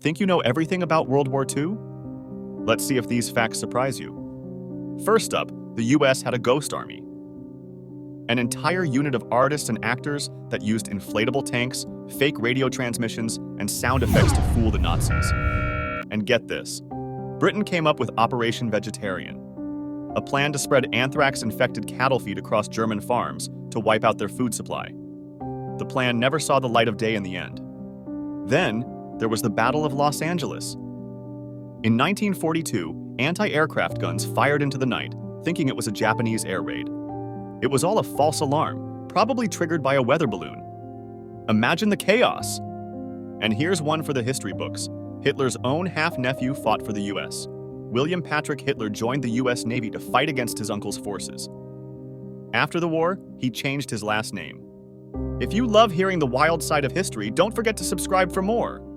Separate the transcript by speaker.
Speaker 1: Think you know everything about World War II? Let's see if these facts surprise you. First up, the US had a ghost army. An entire unit of artists and actors that used inflatable tanks, fake radio transmissions, and sound effects to fool the Nazis. And get this, Britain came up with Operation Vegetarian, a plan to spread anthrax-infected cattle feed across German farms to wipe out their food supply. The plan never saw the light of day in the end. Then, there was the Battle of Los Angeles. In 1942, anti-aircraft guns fired into the night, thinking it was a Japanese air raid. It was all a false alarm, probably triggered by a weather balloon. Imagine the chaos! And here's one for the history books. Hitler's own half-nephew fought for the US. William Patrick Hitler joined the US Navy to fight against his uncle's forces. After the war, he changed his last name. If you love hearing the wild side of history, don't forget to subscribe for more.